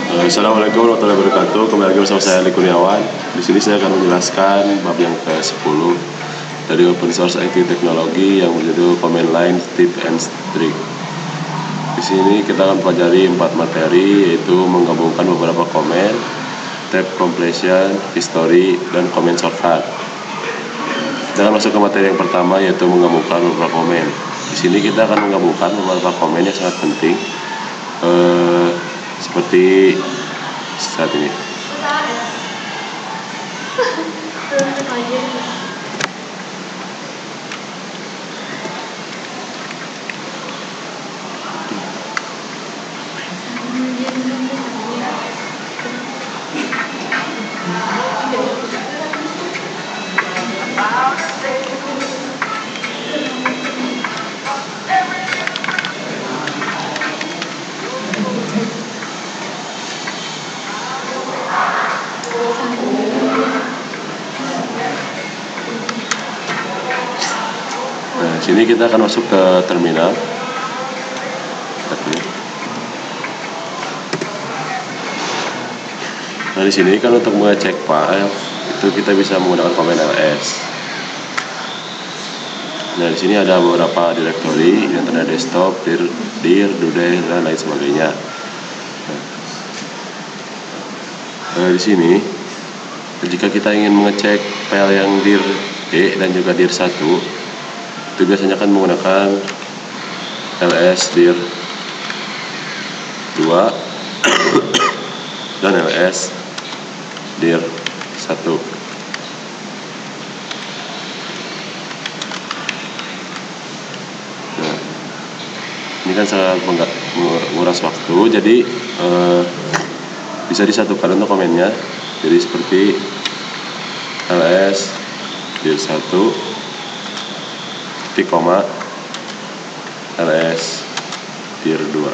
Assalamualaikum warahmatullahi wabarakatuh. Kembali lagi bersama saya Ali Kurniawan. Di sini saya akan menjelaskan bab yang ke-10 dari Open Source IT Teknologi yang berjudul Command Line Tip and Trick. Di sini kita akan pelajari 4 materi, yaitu menggabungkan beberapa komen, tab completion, history, dan comment shortcut. Kita akan masuk ke materi yang pertama, yaitu menggabungkan beberapa komen. Di sini kita akan menggabungkan beberapa komen yang sangat penting, seperti saat ini. Nah, sini kita akan masuk ke terminal. Nah, di sini kan untuk mengecek file itu kita bisa menggunakan command ls. Nah, di sini ada beberapa directory, internet desktop, dir, doodle, dan lain sebagainya. Nah, di sini jika kita ingin mengecek file yang dir D dan juga dir 1, itu biasanya akan menggunakan ls dir 2 dan ls dir 1. Nah, ini kan sangat menguras waktu, jadi bisa disatukan untuk komennya. Jadi seperti ls dir 1 titik koma ls dir 2.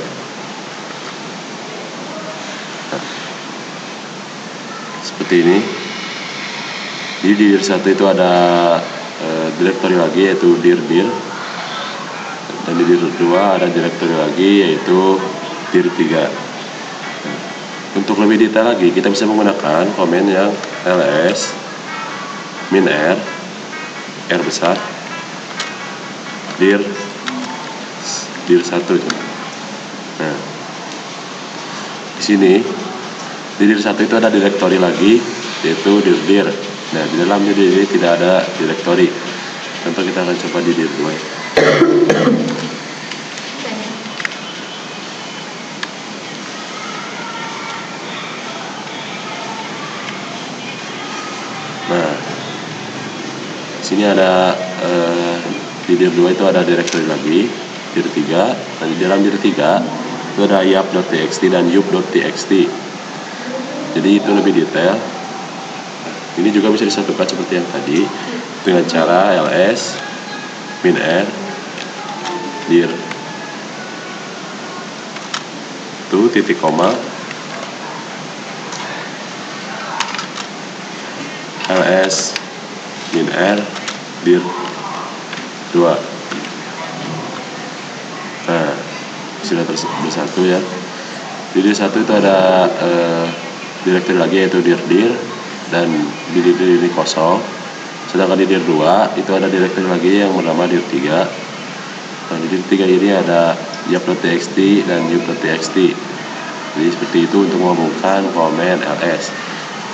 Nah, seperti ini. Jadi di dir 1 itu ada directory lagi, yaitu dir, dan di dir 2 ada directory lagi, yaitu dir 3. Untuk lebih detail lagi, kita bisa menggunakan komen yang ls min r besar dir 1. Nah, di sini di dir 1 itu ada directory lagi, yaitu dir. Nah, di dalam dir ini tidak ada directory. Contoh, kita akan coba di dir 2. Nah, sini ada di dir 2 itu ada directory lagi, dir 3, dan di dalam dir 3 itu ada yap.txt dan yup.txt. Jadi itu lebih detail. Ini juga bisa disatukan seperti yang tadi dengan cara ls min r dir itu titik koma ls min r dir 2. Nah, sudah bersatu ya. Di dir 1 itu ada directory lagi, yaitu dir, dan di dir ini kosong. Sedangkan di dir 2 itu ada directory lagi yang bernama dir 3. Nah, di dir 3 ini ada yap.txt dan yup.txt. Jadi seperti itu untuk menghubungkan komen ls.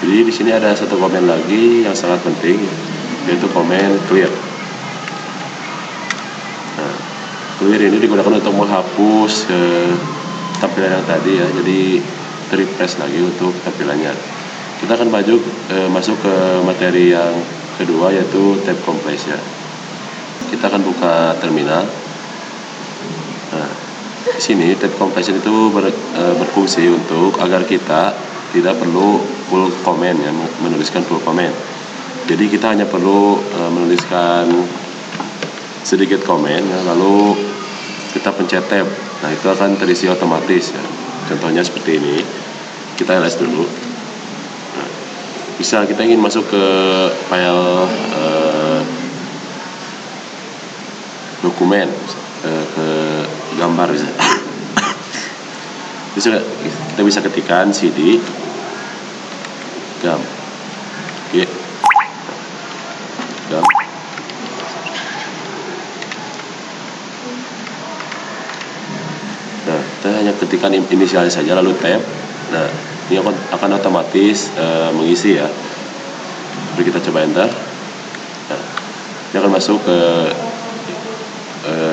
Jadi di sini ada satu komen lagi yang sangat penting, yaitu komen clear. Nah, clear ini digunakan untuk menghapus tampilan yang tadi ya, jadi refresh lagi untuk tampilannya. Kita akan masuk ke materi yang kedua, yaitu tab completion. Kita akan buka terminal. Nah, di sini tab completion itu berfungsi untuk agar kita tidak perlu full comment ya, menuliskan full comment. Jadi kita hanya perlu menuliskan sedikit komen ya, lalu kita pencet tab. Nah, itu akan terisi otomatis ya. Contohnya seperti ini. Kita ls dulu. Nah, misal kita ingin masuk ke file dokumen, ke gambar bisa kita bisa ketikkan CD gam G gam. Nah, kita hanya ketikkan inisialnya saja lalu tab. Nah, ini akan otomatis mengisi ya. Lalu kita coba enter. Nah, ini akan masuk ke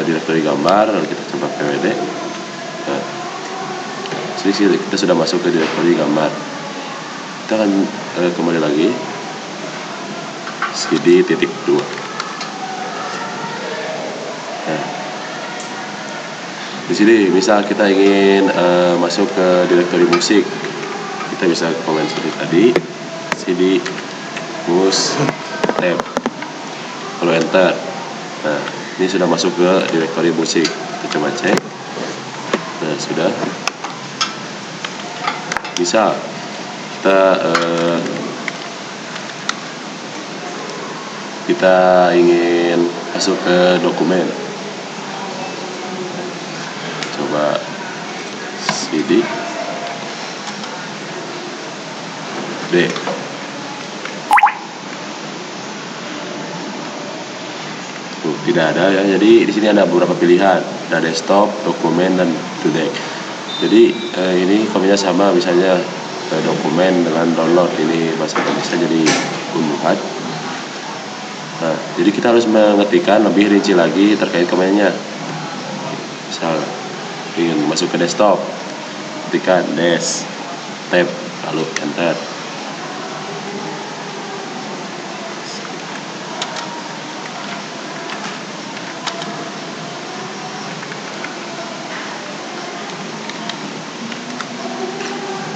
direktori gambar. Lalu kita coba pwd. Nah, sini kita sudah masuk ke direktori gambar. Kita akan kembali lagi cd.2. Nah, di sini misal kita ingin masuk ke direktori musik, kita bisa komen seperti tadi, cd mus tab, lalu enter. Nah, ini sudah masuk ke direktori musik. Kita coba cek. Nah, sudah. Misal kita ingin masuk ke dokumen, coba cd D. Tidak ada ya. Jadi di sini ada beberapa pilihan, ada desktop, dokumen, dan today. Jadi ini komennya sama, misalnya dokumen dengan download, ini bahasa Indonesia jadi unduhan. Nah, jadi kita harus mengetikkan lebih rinci lagi terkait komennya. Misal ingin masuk ke desktop, ketikkan des tab lalu enter.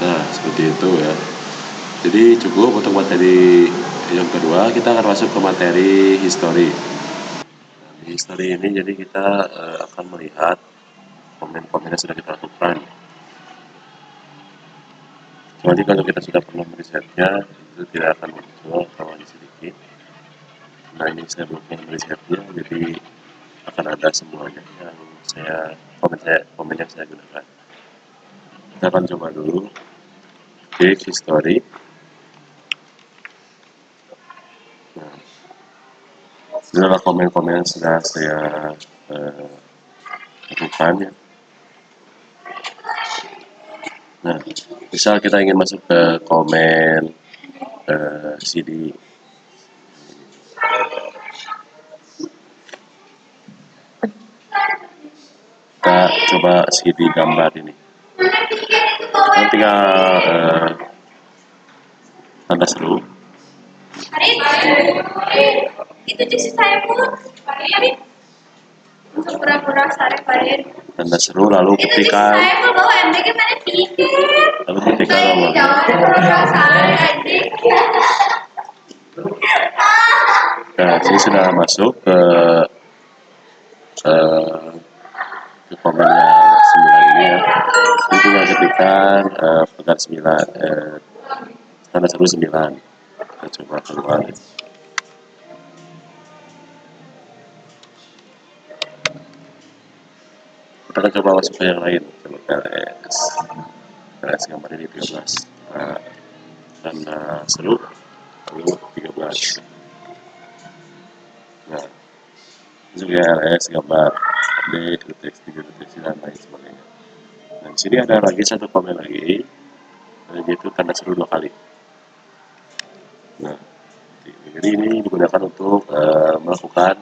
Nah, seperti itu ya. Jadi cukup untuk materi yang kedua. Kita akan masuk ke materi history. Di history ini jadi kita akan melihat komen-komen yang sudah kita lakukan. Kecuali kalau kita sudah pernah merisetnya, itu tidak akan muncul kalau di sedikit. Nah, ini saya belum pernah merisetnya, jadi akan ada semuanya yang komen yang saya gunakan. Kita akan coba dulu klik history. Nah, ini adalah komen-komen yang sudah saya lakukan ya. Nah, misal kita ingin masuk ke komen CD, kita coba CD gambar ini. Kita tinggal tanda seru. Itu sih saya pun untuk pura-pura sari parin. Tanda seru lalu ketikkan. Saya pun bawa MBG mana tiket. Lalu ketikkan nomor. Jangan pura-pura sari adik. Nah, ini sudah masuk ke komen yang 9 ini ya. Ini tinggal ketikkan pekan 9, tanda seru 9. Kita coba keluar. Kita akan coba masuk ke yang lain. Coba LS gambar ini 13. Nah, tanda seru lalu 13. Nah, ini juga LS gambar update, deteksi, dan lain sebagainya. Nah, di sini ada lagi satu komen lagi, yaitu tanda seru 2 kali. Nah, jadi ini digunakan untuk melakukan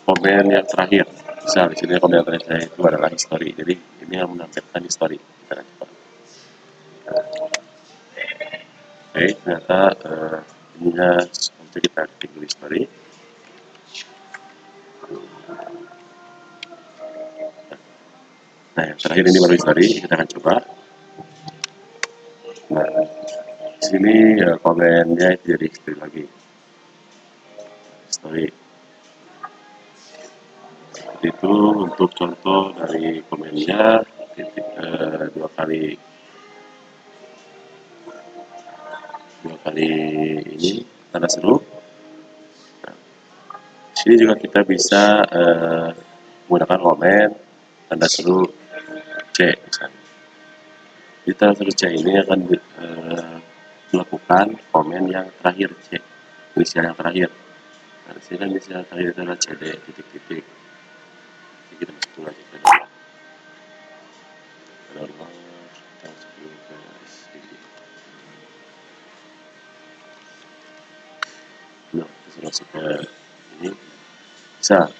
komen yang terakhir. Misal di sini komen yang terakhir itu adalah history. Jadi ini yang menampilkan history. Kita coba. Oke, ternyata ininya seperti kita ketik dulu history. Nah, yang terakhir ini baru history. Kita akan coba. Nah, di sini komennya itu jadi history lagi. History. Itu untuk contoh dari komennya, dua kali ini tanda seru. Nah, di sini juga kita bisa menggunakan komen tanda seru C misalnya. Kita terus C ini akan melakukan komen yang terakhir C, inisial yang terakhir. Nah, di sini kan inisial yang terakhir adalah CD titik-titik. Jadi kita masukkan aja ke dalam yang sebelum ke sini. Nah, kita masuk ke ini. Bisa.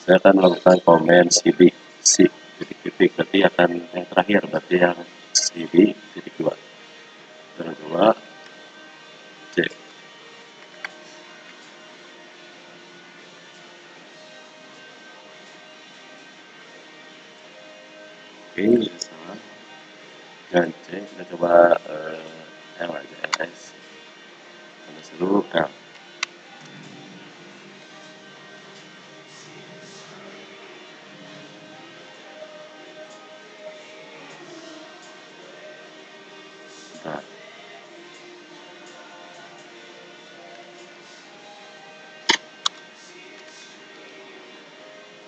Saya akan melakukan komen CD C titik-titik, berarti akan yang terakhir, berarti yang CD titik 2. Yang kedua C. Oke, salah. Dan C kita coba L aja, LS. Karena seluruh L. Nah,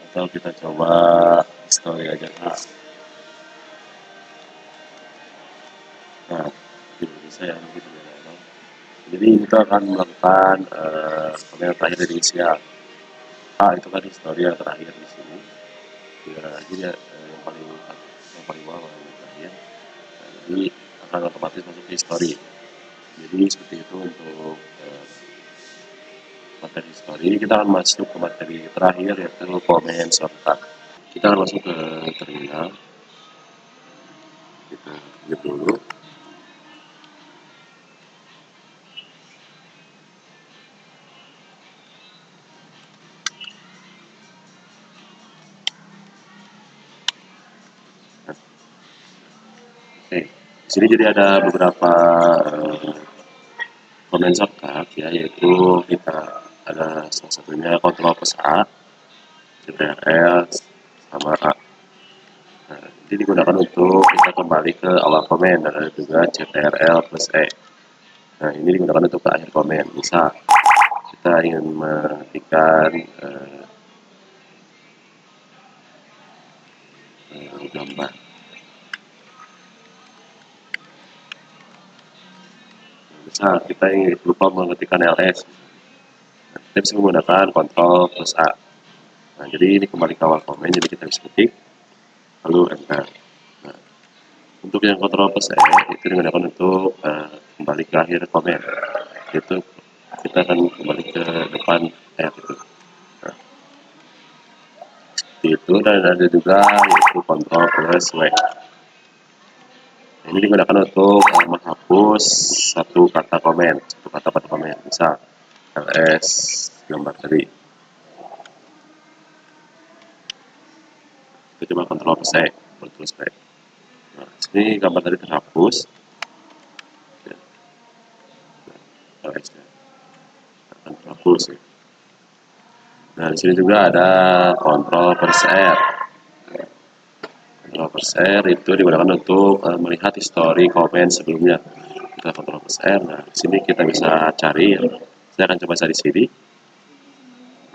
atau kita coba story aja. Nah, itu bisa ya lebih berbeda. Jadi kita akan melakukan komen yang terakhir dari inisial. A itu kan histori yang terakhir di sini. Ya, jadi yang paling bawah yang terakhir. Nah, jadi akan otomatis masuk ke history. Jadi seperti itu untuk materi history. Ini kita akan masuk ke materi terakhir yaitu komen shortcut. Kita akan masuk ke terminal. Kita lihat dulu. Oke, di sini jadi ada beberapa komen shortcut ya, yaitu kita ada salah satunya kontrol plus A, Ctrl sama A. Nah, ini digunakan untuk kita kembali ke awal komen, dan ada juga Ctrl plus E. Nah, ini digunakan untuk ke akhir komen. Misal kita ingin mengetikkan gambar. Misal kita ingin lupa mengetikkan ls, kita bisa menggunakan kontrol plus A. Nah, jadi ini kembali ke awal komen, jadi kita bisa ketik lalu enter. Nah, untuk yang kontrol plus E itu digunakan untuk kembali ke akhir komen, itu kita akan kembali ke depan gitu. Nah, itu, dan ada juga yaitu kontrol plus W. Ini digunakan untuk menghapus satu kata komen, satu kata pada komen. Misal ls gambar tadi, kita coba kontrol plus E, kontrol plus E. Nah, sini gambar tadi terhapus. Ya. Nah, ls akan terhapus ya. Nah, di sini juga ada kontrol plus R. Kontrol plus R itu digunakan untuk melihat histori komen sebelumnya. Kita kontrol plus R. Nah, di sini kita bisa cari. Saya akan coba cari sini.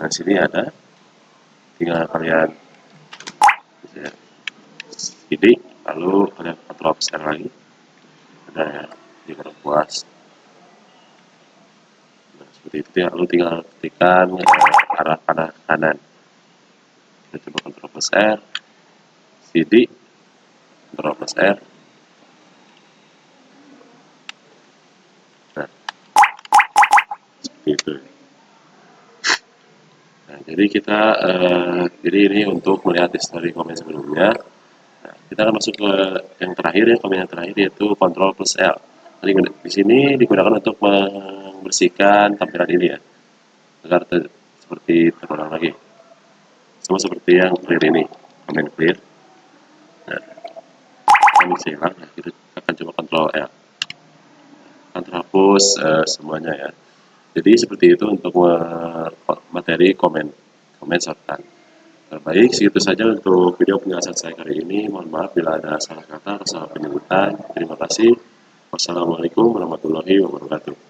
Nah, di sini ada. Tinggal kalian sini, lalu kalian kontrol plus R lagi. Ada ya, di garis puas. Nah, seperti itu ya. Lalu tinggal ketikkan arah kanan. Kita coba kontrol plus R. CD, kontrol plus R. Nah, seperti itu. Nah, jadi kita jadi ini untuk melihat histori komen sebelumnya. Nah, kita akan masuk ke yang terakhir ya, komen yang terakhir yaitu kontrol plus L. Jadi di sini digunakan untuk membersihkan tampilan ini ya, agar seperti terulang lagi. Sama seperti yang clear ini, komen clear. Nah, kami hilang. Nah, kita akan coba kontrol L. Akan terhapus semuanya ya. Jadi seperti itu untuk materi komen shortcut. Baik, segitu saja untuk video penjelasan saya kali ini. Mohon maaf bila ada salah kata atau salah penyebutan. Terima kasih. Wassalamualaikum warahmatullahi wabarakatuh.